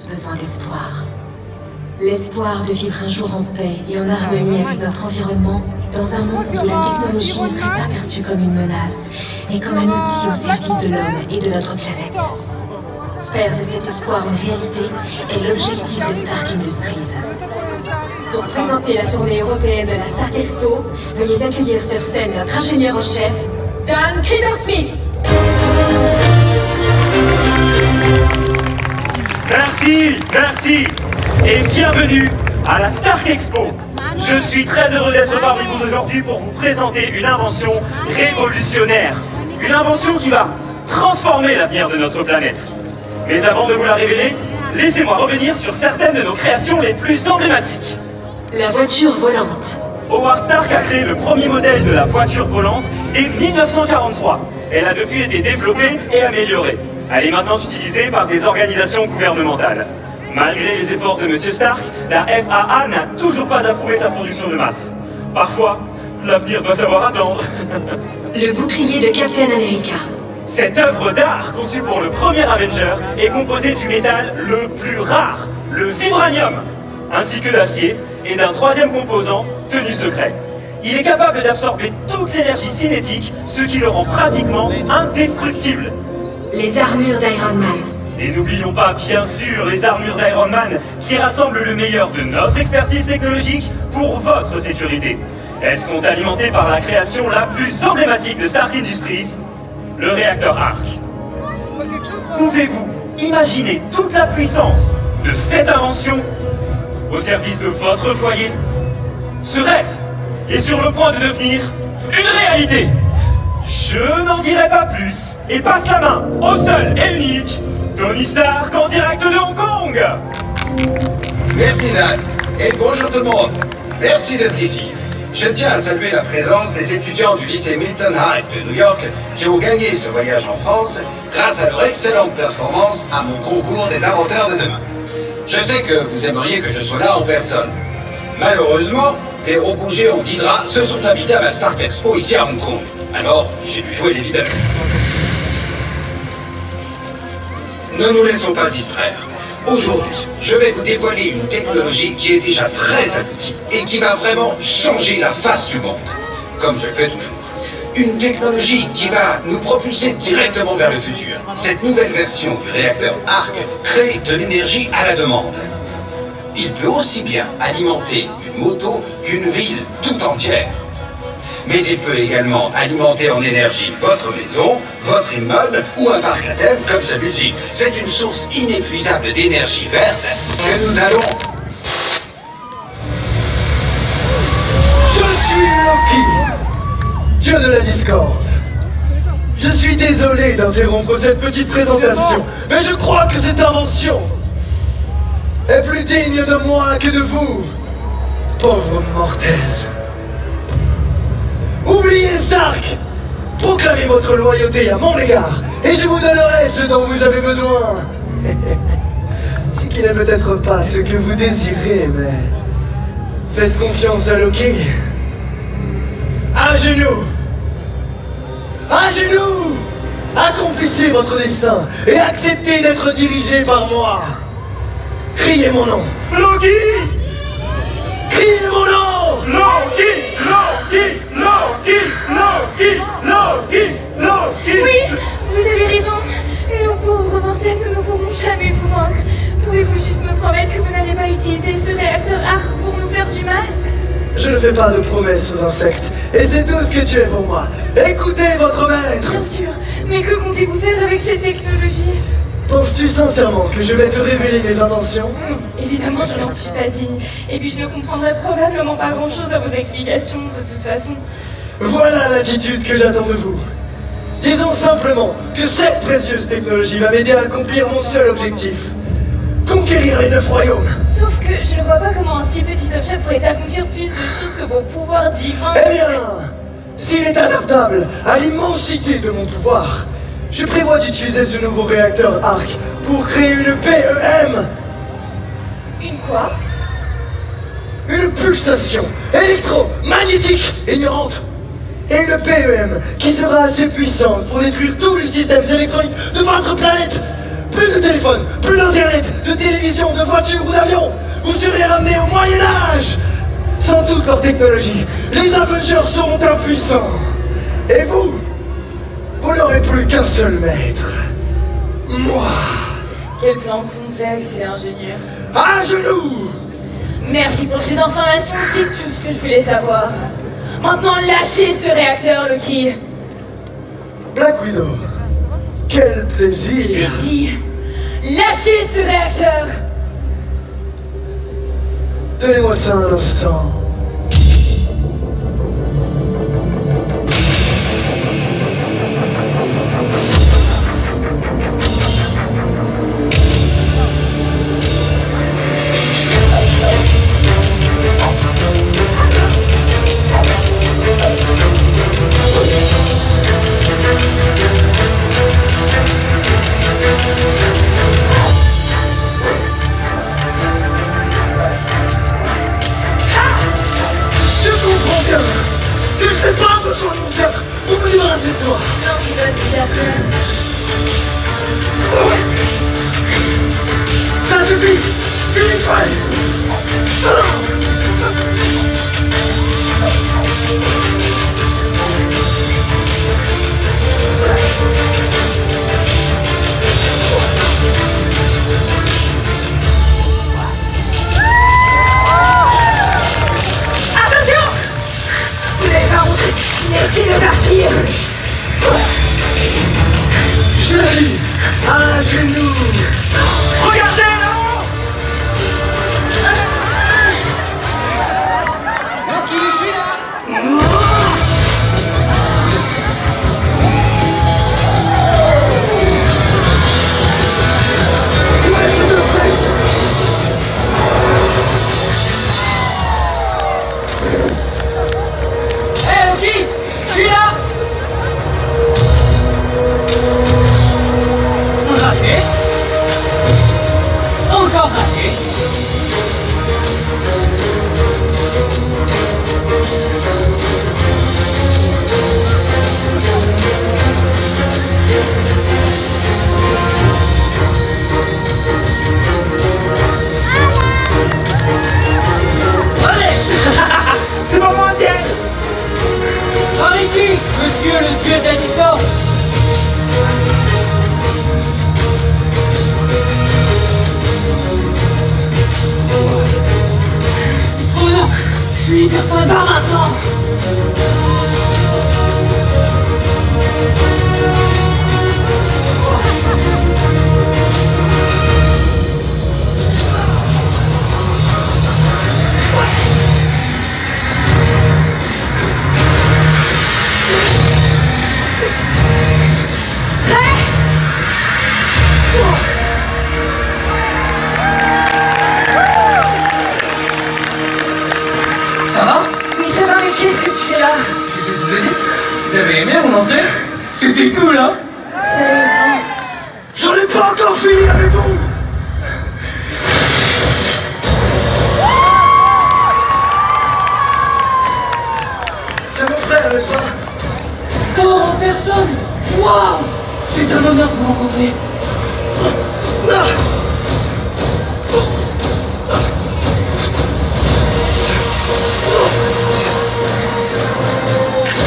besoin d'espoir. L'espoir de vivre un jour en paix et en harmonie avec notre environnement, dans un monde où la technologie ne serait pas perçue comme une menace, mais comme un outil au service de l'homme et de notre planète. Faire de cet espoir une réalité est l'objectif de Stark Industries. Pour présenter la tournée européenne de la Stark Expo, veuillez accueillir sur scène notre ingénieur en chef, Dan Kramer-Smith. Merci et bienvenue à la Stark Expo. Je suis très heureux d'être parmi vous aujourd'hui pour vous présenter une invention révolutionnaire. Une invention qui va transformer l'avenir de notre planète. Mais avant de vous la révéler, laissez-moi revenir sur certaines de nos créations les plus emblématiques. La voiture volante. Howard Stark a créé le premier modèle de la voiture volante dès 1943. Elle a depuis été développée et améliorée. Elle est maintenant utilisée par des organisations gouvernementales. Malgré les efforts de M. Stark, la FAA n'a toujours pas approuvé sa production de masse. Parfois, l'avenir doit savoir attendre. Le bouclier de Captain America. Cette œuvre d'art, conçue pour le premier Avenger, est composée du métal le plus rare, le vibranium, ainsi que d'acier et d'un troisième composant, tenu secret. Il est capable d'absorber toute l'énergie cinétique, ce qui le rend pratiquement indestructible. Les armures d'Iron Man. Et n'oublions pas, bien sûr, les armures d'Iron Man, qui rassemblent le meilleur de notre expertise technologique pour votre sécurité. Elles sont alimentées par la création la plus emblématique de Stark Industries, le réacteur Arc. Pouvez-vous imaginer toute la puissance de cette invention au service de votre foyer? Ce rêve est sur le point de devenir une réalité. Je n'en dirai pas plus et passe la main au seul et unique Tony Stark en direct de Hong Kong. Merci Dan, et bonjour tout le monde. Merci d'être ici. Je tiens à saluer la présence des étudiants du lycée Milton High de New York qui ont gagné ce voyage en France grâce à leur excellente performance à mon concours des inventeurs de demain. Je sais que vous aimeriez que je sois là en personne. Malheureusement, des robots géants d'Hydra se sont invités à ma Stark Expo ici à Hong Kong. Alors, j'ai dû jouer l'évidemment. Ne nous laissons pas distraire. Aujourd'hui, je vais vous dévoiler une technologie qui est déjà très aboutie et qui va vraiment changer la face du monde, comme je le fais toujours. Une technologie qui va nous propulser directement vers le futur. Cette nouvelle version du réacteur Arc crée de l'énergie à la demande. Il peut aussi bien alimenter une moto qu'une ville tout entière. Mais il peut également alimenter en énergie votre maison, votre immeuble ou un parc à thème comme celui-ci. C'est une source inépuisable d'énergie verte que nous allons... Je suis Loki, dieu de la discorde. Je suis désolé d'interrompre cette petite présentation, mais je crois que cette invention est plus digne de moi que de vous, pauvres mortels. Oubliez Stark! Proclamez votre loyauté à mon égard, et je vous donnerai ce dont vous avez besoin. Ce qui n'est peut-être pas ce que vous désirez, mais faites confiance à Loki. À genoux! À genoux! Accomplissez votre destin et acceptez d'être dirigé par moi. Criez mon nom. Loki! Criez mon nom! Loki! Loki! Loki! Loki! Loki! Loki! Oui, vous avez raison. Nous pauvres mortels, nous ne pourrons jamais vous vaincre. Pouvez-vous juste me promettre que vous n'allez pas utiliser ce réacteur Arc pour nous faire du mal? Je ne fais pas de promesses aux insectes, et c'est tout ce que tu es pour moi. Écoutez votre maître! Bien sûr, mais que comptez-vous faire avec cette technologie? Penses-tu sincèrement que je vais te révéler mes intentions? Évidemment, je n'en suis pas digne. Et puis je ne comprendrai probablement pas grand-chose à vos explications, de toute façon. Voilà l'attitude que j'attends de vous. Disons simplement que cette précieuse technologie va m'aider à accomplir mon seul objectif. Conquérir les 9 royaumes. Sauf que je ne vois pas comment un si petit objet pourrait accomplir plus de choses que vos pouvoirs divins. Eh bien, s'il est adaptable à l'immensité de mon pouvoir, je prévois d'utiliser ce nouveau réacteur Arc pour créer une PEM. Une quoi? Une pulsation électromagnétique ignorante. Et une PEM qui sera assez puissante pour détruire tous les systèmes électroniques de votre planète. Plus de téléphone, plus d'internet, de télévision, de voiture ou d'avion. Vous serez ramenés au Moyen-Âge. Sans toute leur technologie, les Avengers seront impuissants. Et vous n'aurez plus qu'un seul maître. Moi. Quel plan complexe et ingénieux. À genoux. Merci pour ces informations, c'est tout ce que je voulais savoir. Maintenant, lâchez ce réacteur, Loki. Black Widow, quel plaisir. J'ai dit, lâchez ce réacteur. Donnez-moi ça un instant. Ça suffit! Une étoile! Attention! Vous n'avez pas montré! Laissez-le partir! Je dis, à genoux! Regardez là-haut! Loki, je suis là! Ouais, c'est un fait! Hé Loki, je suis là! Raté. Encore raté. Allez! C'est pas moi, ciel! Par ici, monsieur le dieu de la discorde. Je suis hyper fan maintenant. Ça va? Mais ça va, mais qu'est-ce que tu fais là? J'essaie de vous aider. Vous avez aimé mon entrée? C'était cool, hein? Sérieusement? J'en ai pas encore fini avec vous! C'est mon frère, n'est-ce pas? Thor en personne! Waouh! C'est un honneur de vous rencontrer.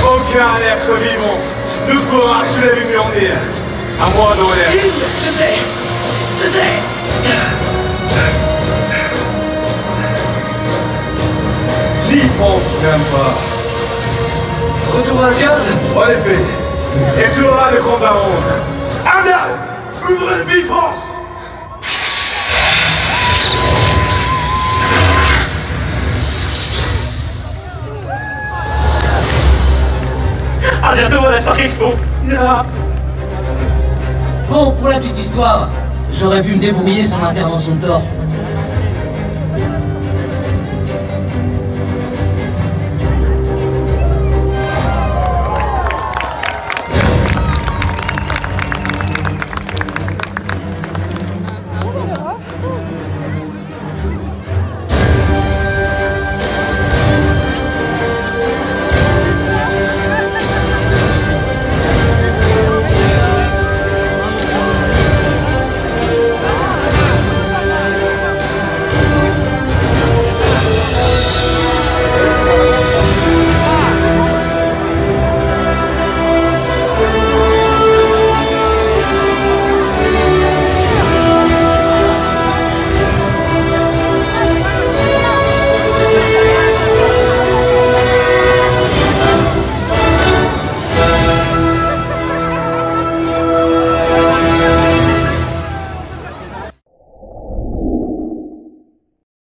Aucun être vivant ne pourra soulever Mjolnir. À moi d'honneur. Je sais! Je sais! Bifrost n'aime pas. Retour à Asgard? En effet. Et tu auras le compte à rendre. Arda! Ouvrez le Bifrost! À bientôt à la Stark Expo. Bon, pour la petite histoire, j'aurais pu me débrouiller sans l'intervention de Thor.